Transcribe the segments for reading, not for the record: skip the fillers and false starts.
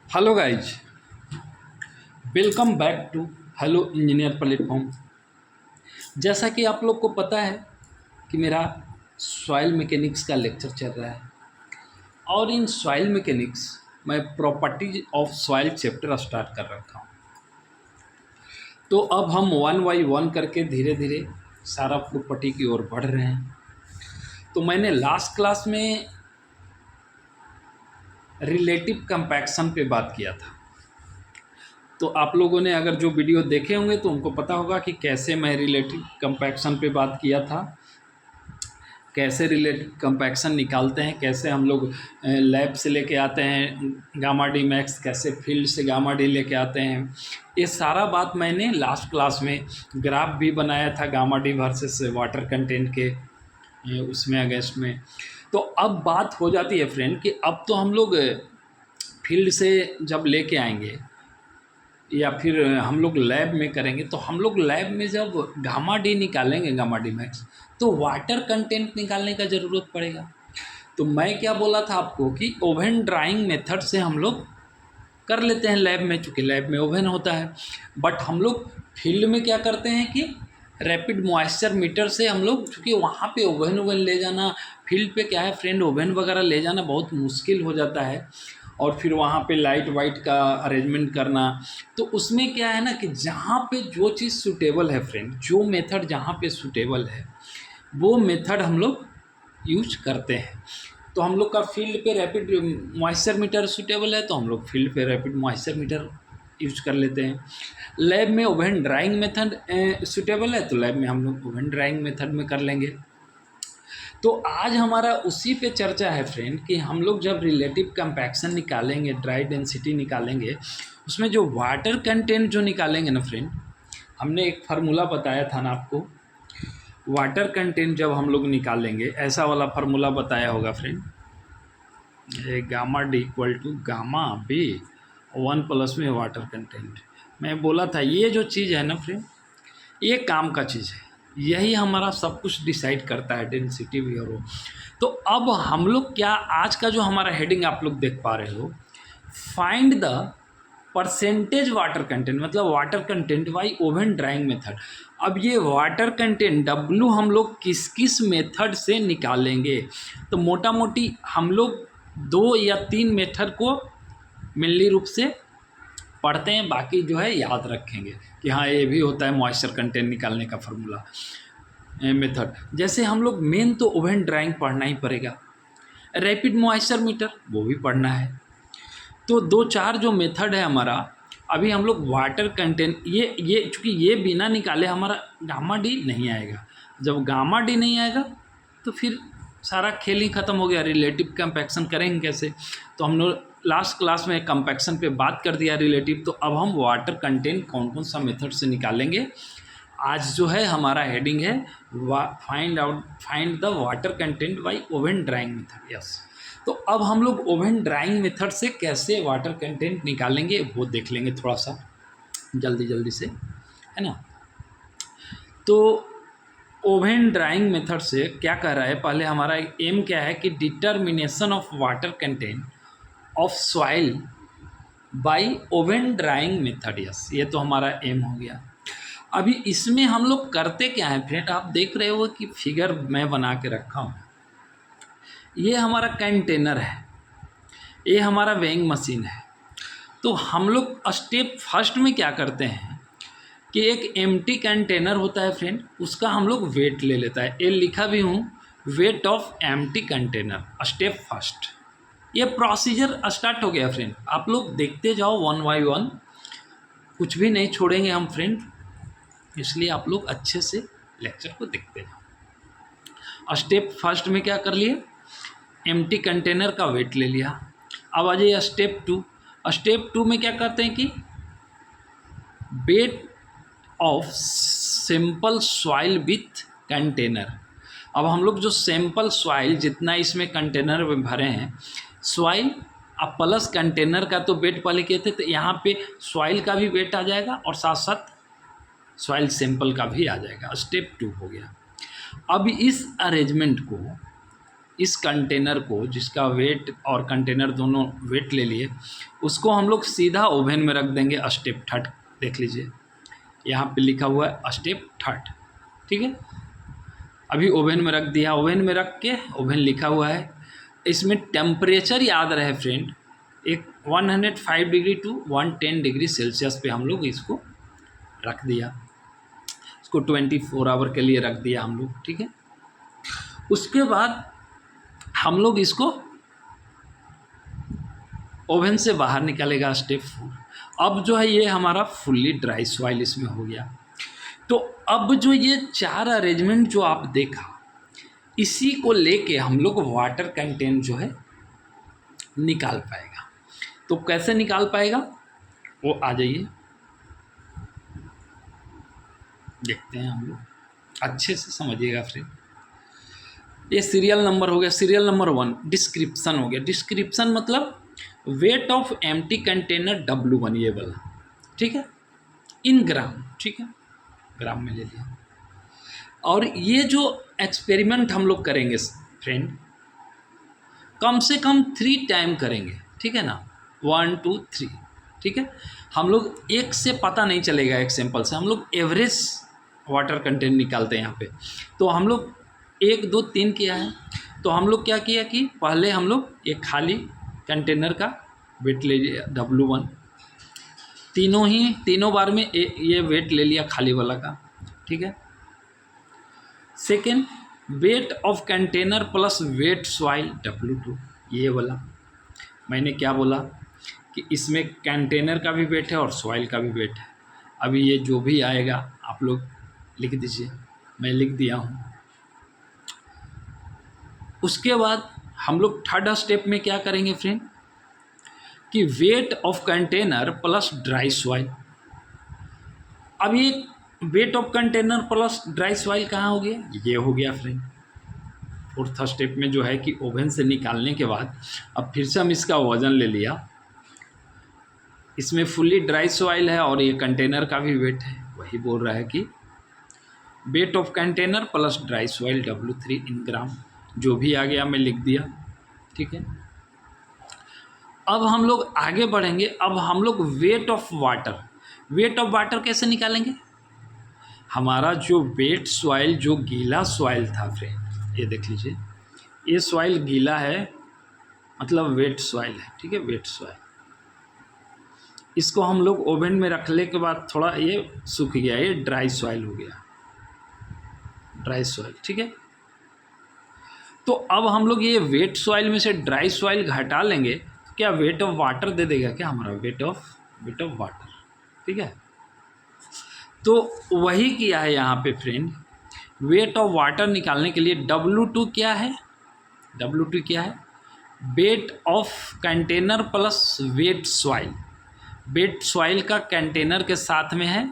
Hello guys, welcome back to hello engineer platform. जैसा कि आप लोग को पता है कि मेरा सॉइल मैकेनिक्स का लेक्चर चल रहा है और इन सॉइल मैकेनिक्स मैं properties of soil chapter start कर रखा हूँ। तो अब हम वन बाई वन करके धीरे धीरे सारा प्रॉपर्टी की ओर बढ़ रहे हैं। तो मैंने लास्ट क्लास में रिलेटिव कंपैक्शन पे बात किया था। तो आप लोगों ने अगर जो वीडियो देखे होंगे तो उनको पता होगा कि कैसे मैं रिलेटिव कंपैक्शन पे बात किया था, कैसे रिलेटिव कंपैक्शन निकालते हैं, कैसे हम लोग लैब से लेके आते हैं गामा डी मैक्स, कैसे फील्ड से गामा डी लेके आते हैं। ये सारा बात मैंने लास्ट क्लास में ग्राफ भी बनाया था gamma D versus water content के उसमें अगेंस्ट में। तो अब बात हो जाती है फ्रेंड कि अब तो हम लोग फील्ड से जब लेके आएंगे या फिर हम लोग लैब में करेंगे, तो हम लोग लैब में जब गामा डी निकालेंगे, गामा डी मैक्स, तो वाटर कंटेंट निकालने का ज़रूरत पड़ेगा। तो मैं क्या बोला था आपको कि ओवन ड्राइंग मेथड से हम लोग कर लेते हैं लैब में, चूँकि लैब में ओवन होता है। बट हम लोग फील्ड में क्या करते हैं कि रैपिड मॉइस्चर मीटर से हम लोग, चूँकि वहाँ पे ओवन ले जाना, फील्ड पे क्या है फ्रेंड, ओवन वगैरह ले जाना बहुत मुश्किल हो जाता है और फिर वहाँ पे लाइट वाइट का अरेंजमेंट करना। तो उसमें क्या है ना कि जहाँ पे जो चीज़ सूटेबल है फ्रेंड, जो मेथड जहाँ पे सूटेबल है वो मेथड हम लोग यूज करते हैं। तो हम लोग का फील्ड पे रैपिड मॉइस्चर मीटर सूटेबल है तो हम लोग फील्ड पे रैपिड मॉइस्चर मीटर यूज कर लेते हैं। लैब में ओवन ड्राइंग मेथड सूटेबल है तो लैब में हम लोग ओवन ड्राइंग मेथड में कर लेंगे। तो आज हमारा उसी पे चर्चा है फ्रेंड कि हम लोग जब रिलेटिव कंपैक्शन निकालेंगे, ड्राई डेंसिटी निकालेंगे, उसमें जो वाटर कंटेंट जो निकालेंगे ना फ्रेंड, हमने एक फार्मूला बताया था ना आपको, वाटर कंटेंट जब हम लोग निकालेंगे, ऐसा वाला फार्मूला बताया होगा friend, gamma D equal to gamma B 1 plus में वाटर कंटेंट। मैं बोला था ये जो चीज़ है ना फ्रेंड, ये काम का चीज़ है, यही हमारा सब कुछ डिसाइड करता है, डेंसिटी भी और वो। तो अब हम लोग क्या, आज का जो हमारा हेडिंग आप लोग देख पा रहे हो, find the percentage water content, मतलब water content by oven drying method. अब ये वाटर कंटेंट W हम लोग किस किस मेथड से निकालेंगे, तो मोटा मोटी हम लोग 2 या 3 मेथड को मिलनी रूप से पढ़ते हैं, बाकी जो है याद रखेंगे कि हाँ ये भी होता है मॉइस्चर कंटेंट निकालने का फार्मूला मेथड। जैसे हम लोग मेन तो ओवन ड्राइंग पढ़ना ही पड़ेगा, रैपिड मॉइस्चर मीटर वो भी पढ़ना है। तो 2-4 जो मेथड है हमारा, अभी हम लोग वाटर कंटेंट, ये चूँकि ये बिना निकाले हमारा गामा डी नहीं आएगा। जब गामा डी नहीं आएगा तो फिर सारा खेल ही ख़त्म हो गया, रिलेटिव कंपैक्शन करेंगे कैसे। तो हम लोग लास्ट क्लास में कंपैक्शन पे बात कर दिया रिलेटिव, तो अब हम वाटर कंटेंट कौन कौन सा मेथड से निकालेंगे। आज जो है हमारा हेडिंग है find the water content bye oven drying method. Yes, तो अब हम लोग ओवन ड्राइंग मेथड से कैसे वाटर कंटेंट निकालेंगे वो देख लेंगे थोड़ा सा जल्दी से, है ना। तो ओवन ड्राइंग मेथड से क्या कह रहा है, पहले हमारा एम क्या है कि determination of water content of soil by oven drying method. Yes, ये तो हमारा एम हो गया। अभी इसमें हम लोग करते क्या है फ्रेंड, आप देख रहे हो कि फिगर मैं बना के रखा हूँ, ये हमारा कंटेनर है, ये हमारा वेइंग मशीन है। तो हम लोग स्टेप फर्स्ट में क्या करते हैं कि एक एम्प्टी कंटेनर होता है फ्रेंड, उसका हम लोग वेट ले लेता है, ये लिखा भी हूँ, weight of empty container, step first. ये प्रोसीजर स्टार्ट हो गया फ्रेंड, आप लोग देखते जाओ वन बाय वन, कुछ भी नहीं छोड़ेंगे हम फ्रेंड, इसलिए आप लोग अच्छे से लेक्चर को देखते जाओ। स्टेप फर्स्ट में क्या कर लिए, एम्प्टी कंटेनर का वेट ले लिया। अब आ जाइए स्टेप 2। स्टेप 2 में क्या करते हैं कि weight of sample soil with container. अब हम लोग जो सैंपल सॉइल जितना इसमें कंटेनर में भरे हैं सॉइल, अब प्लस कंटेनर का तो वेट पहले किए थे, तो यहाँ पे सॉइल का भी वेट आ जाएगा और साथ साथ सॉइल सैंपल का भी आ जाएगा। स्टेप 2 हो गया। अब इस अरेंजमेंट को इस कंटेनर को, जिसका वेट और कंटेनर दोनों वेट ले लिए, उसको हम लोग सीधा ओवन में रख देंगे स्टेप 3। देख लीजिए यहाँ पे लिखा हुआ है स्टेप 3, ठीक है। अभी ओवन में रख दिया, ओवन में रख के ओवन लिखा हुआ है, इसमें टेम्परेचर याद रहे फ्रेंड, एक 105 डिग्री टू 110 डिग्री सेल्सियस पे हम लोग इसको रख दिया, इसको 24 आवर के लिए रख दिया हम लोग, ठीक है। उसके बाद हम लोग इसको ओवन से बाहर निकालेगा स्टेप 4। अब जो है ये हमारा फुल्ली ड्राई सॉइल इसमें हो गया। तो अब जो ये 4 अरेंजमेंट जो आप देखा, इसी को लेके हम लोग वाटर कंटेंट जो है निकाल पाएगा। तो कैसे निकाल पाएगा वो आ जाइए देखते हैं हम लोग, अच्छे से समझिएगा फ्रेंड। ये सीरियल नंबर हो गया, सीरियल नंबर 1 डिस्क्रिप्शन हो गया। डिस्क्रिप्शन मतलब weight of empty container W1 ये वाला, ठीक है, इन ग्राम, ठीक है, ग्राम में ले लिया। और ये जो एक्सपेरिमेंट हम लोग करेंगे फ्रेंड, कम से कम 3 टाइम करेंगे, ठीक है ना, 1 2 3, ठीक है। हम लोग एक से पता नहीं चलेगा, एक सैंपल से हम लोग एवरेज वाटर कंटेंट निकालते हैं यहाँ पे। तो हम लोग 1 2 3 किया है, तो हम लोग क्या किया कि पहले हम लोग एक खाली कंटेनर का वेट ले लिया W1, तीनों बार में ये वेट ले लिया खाली वाला का, ठीक है। Second, weight of container plus wait soil W2, ये वाला मैंने क्या बोला कि इसमें कंटेनर का भी वेट है और सॉइल का भी वेट है। अभी ये जो भी आएगा आप लोग लिख दीजिए, मैं लिख दिया हूँ। उसके बाद हम लोग 3rd स्टेप में क्या करेंगे फ्रेंड कि weight of container plus dry soil. अब ये weight of container plus dry soil कहाँ हो गया, ये हो गया फ्रेंड 4th स्टेप में, जो है कि ओवन से निकालने के बाद अब फिर से हम इसका वज़न ले लिया। इसमें फुल्ली ड्राई सॉइल है और ये कंटेनर का भी वेट है, वही बोल रहा है कि weight of container plus dry soil W3 इन ग्राम, जो भी आ गया मैं लिख दिया, ठीक है। अब हम लोग आगे बढ़ेंगे। अब हम लोग वेट ऑफ वाटर कैसे निकालेंगे। हमारा जो वेट सॉइल, जो गीला सॉइल था फ्रेंड, ये देख लीजिए, ये सॉइल गीला है, मतलब वेट सॉइल है, ठीक है, वेट सॉइल। इसको हम लोग ओवन में रखने के बाद थोड़ा ये सूख गया, ये ड्राई सॉइल हो गया, ड्राई सॉइल, ठीक है। तो अब हम लोग ये वेट सॉइल में से ड्राई सॉइल घटा लेंगे, तो क्या वेट ऑफ वाटर दे देगा क्या हमारा, वेट ऑफ वाटर, ठीक है। तो वही किया है यहाँ पे फ्रेंड। वेट ऑफ वाटर निकालने के लिए W2 क्या है, W2 क्या है, weight of container plus wait soil, wait soil का कंटेनर के साथ में है,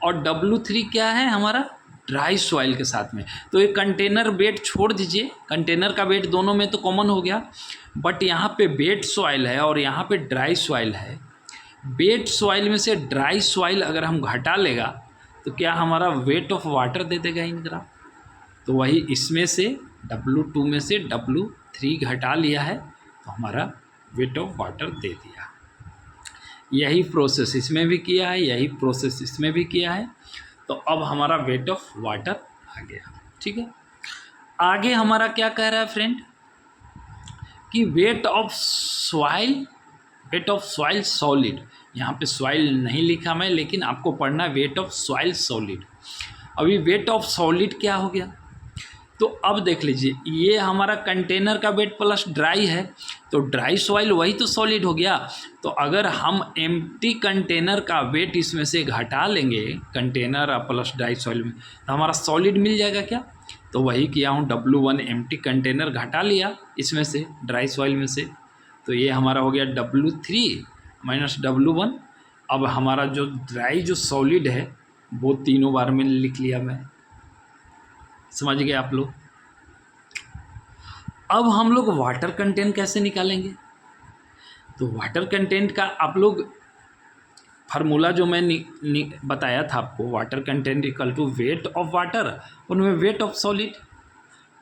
और W3 क्या है हमारा, ड्राई सॉइल के साथ में। तो ये कंटेनर वेट छोड़ दीजिए, कंटेनर का वेट दोनों में तो कॉमन हो गया, बट यहाँ पे वेट सॉइल है और यहाँ पे ड्राई सॉइल है। वेट सॉइल में से ड्राई सॉइल अगर हम घटा लेगा तो क्या हमारा वेट ऑफ वाटर दे देगा इन ग्राम। तो वही इसमें से W2 में से W3 घटा लिया है, तो हमारा वेट ऑफ वाटर दे दिया। यही प्रोसेस इसमें भी किया है, यही प्रोसेस इसमें भी किया है। तो अब हमारा वेट ऑफ वाटर आ गया, ठीक है। आगे हमारा क्या कह रहा है फ्रेंड कि वेट ऑफ सॉइल सॉलिड, यहाँ पे सॉइल नहीं लिखा मैं, लेकिन आपको पढ़ना है वेट ऑफ सॉइल सॉलिड। अभी वेट ऑफ सॉलिड क्या हो गया, तो अब देख लीजिए, ये हमारा कंटेनर का वेट प्लस ड्राई है, तो ड्राई सॉइल वही तो सॉलिड हो गया। तो अगर हम एम्प्टी कंटेनर का वेट इसमें से घटा लेंगे, कंटेनर प्लस ड्राई सॉइल में, तो हमारा सॉलिड मिल जाएगा क्या। तो वही किया हूँ, W1 एम्प्टी कंटेनर घटा लिया इसमें से, ड्राई सॉइल में से, तो ये हमारा हो गया W3 माइनस W1। अब हमारा जो ड्राई जो सॉलिड है वो तीनों बार में लिख लिया मैं, समझ गए आप लोग। अब हम लोग वाटर कंटेंट कैसे निकालेंगे। तो वाटर कंटेंट का आप लोग फार्मूला जो मैं बताया था आपको, water content equal to weight of water, उनमें वेट ऑफ सॉलिड,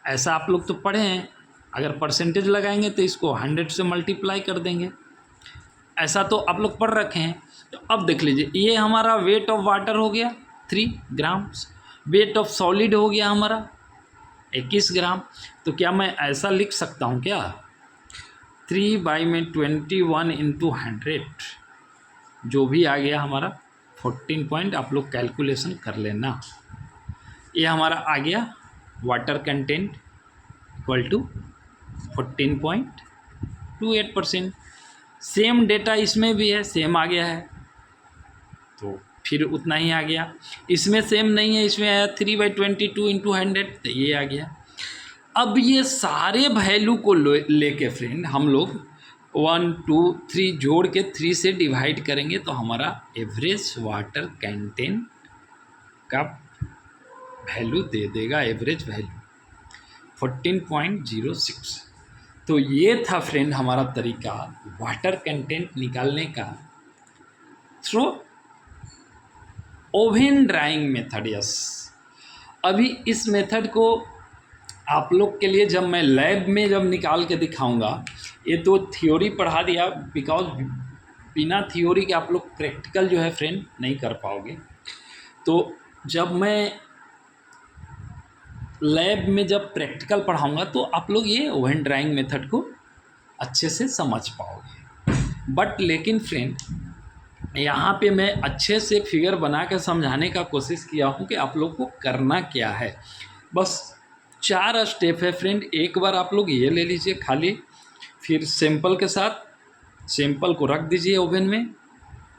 ऐसा आप लोग तो पढ़े हैं। अगर परसेंटेज लगाएंगे तो इसको 100 से मल्टीप्लाई कर देंगे। ऐसा तो आप लोग पढ़ रखे हैं। तो अब देख लीजिए, ये हमारा वेट ऑफ वाटर हो गया 3 ग्राम्स, वेट ऑफ सॉलिड हो गया हमारा 21 ग्राम। तो क्या मैं ऐसा लिख सकता हूँ क्या, 3/21 इंटू 100, जो भी आ गया हमारा 14 पॉइंट, आप लोग कैलकुलेशन कर लेना। ये हमारा आ गया water content equal to 14.28%। Same data इसमें भी है, सेम आ गया है, तो फिर उतना ही आ गया। इसमें सेम नहीं है, इसमें आया 3/22 इंटू 100, तो ये आ गया। अब ये सारे वैल्यू को लेके फ्रेंड हम लोग 1 2 3 जोड़ के 3 से डिवाइड करेंगे तो हमारा एवरेज वाटर कंटेंट का वैल्यू दे देगा, एवरेज वैल्यू 14.06। तो ये था फ्रेंड हमारा तरीका वाटर कंटेंट निकालने का through oven drying method. Yes, अभी इस मेथड को आप लोग के लिए जब मैं लैब में जब निकाल के दिखाऊंगा, ये तो थ्योरी पढ़ा दिया, बिकॉज बिना थ्योरी के आप लोग प्रैक्टिकल जो है फ्रेंड नहीं कर पाओगे। तो जब मैं लैब में जब प्रैक्टिकल पढ़ाऊंगा तो आप लोग ये ओवन ड्राइंग मेथड को अच्छे से समझ पाओगे। बट लेकिन फ्रेंड यहाँ पे मैं अच्छे से फिगर बना के समझाने का कोशिश किया हूँ कि आप लोग को करना क्या है। बस 4 स्टेप है फ्रेंड, एक बार आप लोग ये ले लीजिए खाली, फिर सैंपल के साथ सैंपल को रख दीजिए ओवन में,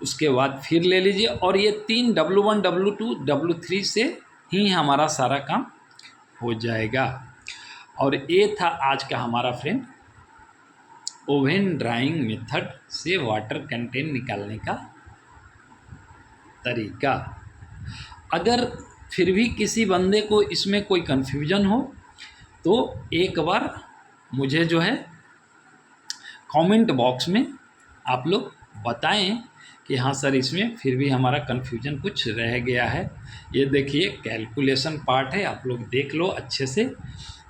उसके बाद फिर ले लीजिए, और ये 3 W1 W2 W3 से ही हमारा सारा काम हो जाएगा। और ये था आज का हमारा फ्रेंड ओवन ड्राइंग मेथड से वाटर कंटेंट निकालने का तरीका। अगर फिर भी किसी बंदे को इसमें कोई कन्फ्यूजन हो तो एक बार मुझे जो है कमेंट बॉक्स में आप लोग बताएं कि हाँ सर इसमें फिर भी हमारा कन्फ्यूजन कुछ रह गया है। ये देखिए कैलकुलेशन पार्ट है, आप लोग देख लो, अच्छे से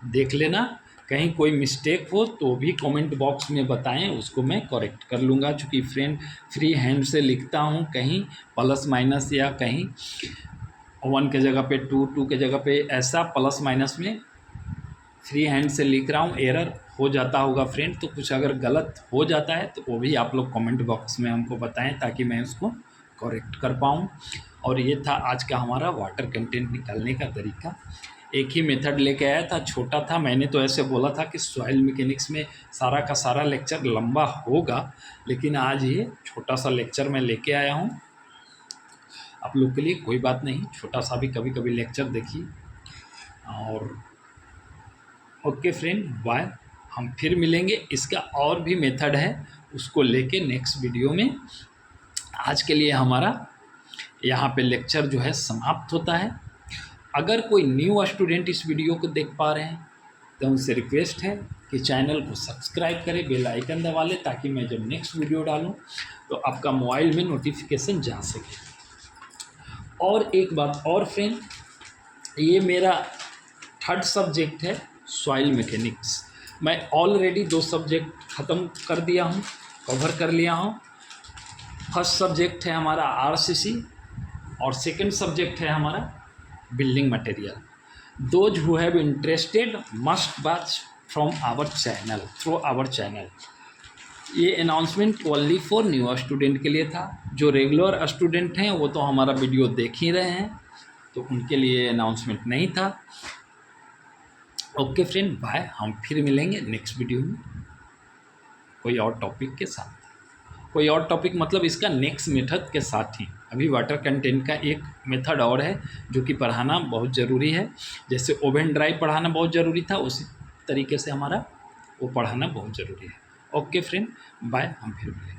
देख लेना, कहीं कोई मिस्टेक हो तो भी कमेंट बॉक्स में बताएं, उसको मैं करेक्ट कर लूँगा। चूँकि फ्रेंड फ्री हैंड से लिखता हूँ, कहीं प्लस माइनस या कहीं 1 के जगह पे 2 2 के जगह पे ऐसा प्लस माइनस में फ्री हैंड से लिख रहा हूँ, एरर हो जाता होगा फ्रेंड। तो कुछ अगर गलत हो जाता है तो वो भी आप लोग कमेंट बॉक्स में हमको बताएं ताकि मैं उसको करेक्ट कर पाऊँ। और ये था आज का हमारा वाटर कंटेंट निकालने का तरीका। एक ही मेथड लेके आया था, छोटा था, मैंने तो ऐसे बोला था कि सॉइल मैकेनिक्स में सारा का सारा लेक्चर लंबा होगा, लेकिन आज ये छोटा सा लेक्चर मैं लेके आया हूँ आप लोग के लिए। कोई बात नहीं, छोटा सा भी कभी कभी लेक्चर देखिए। और ओके फ्रेंड, बाय, हम फिर मिलेंगे। इसका और भी मेथड है, उसको लेके नेक्स्ट वीडियो में। आज के लिए हमारा यहाँ पे लेक्चर जो है समाप्त होता है। अगर कोई न्यू स्टूडेंट इस वीडियो को देख पा रहे हैं तो उनसे रिक्वेस्ट है कि चैनल को सब्सक्राइब करें, बेल आइकन दबा लें, ताकि मैं जब नेक्स्ट वीडियो डालूं तो आपका मोबाइल में नोटिफिकेशन जा सके। और एक बात और फ्रेंड, ये मेरा 3rd सब्जेक्ट है सॉइल मैकेनिक्स। मैं ऑलरेडी 2 सब्जेक्ट ख़त्म कर दिया हूँ, कवर कर लिया हूँ। फर्स्ट सब्जेक्ट है हमारा RCC और सेकंड सब्जेक्ट है हमारा building material. Those who have interested must watch from our channel, through our channel. ये announcement only for new student के लिए था। जो रेगुलर स्टूडेंट हैं वो तो हमारा वीडियो देख ही रहे हैं, तो उनके लिए अनाउंसमेंट नहीं था। ओके फ्रेंड, बाय, हम फिर मिलेंगे नेक्स्ट वीडियो में कोई और टॉपिक के साथ। कोई और टॉपिक मतलब इसका नेक्स्ट मेथड के साथ ही। अभी वाटर कंटेंट का एक मेथड और है जो कि पढ़ाना बहुत ज़रूरी है। जैसे ओवन ड्राई पढ़ाना बहुत ज़रूरी था, उसी तरीके से हमारा वो पढ़ाना बहुत ज़रूरी है। ओके फ्रेंड, बाय, हम फिर मिलेंगे।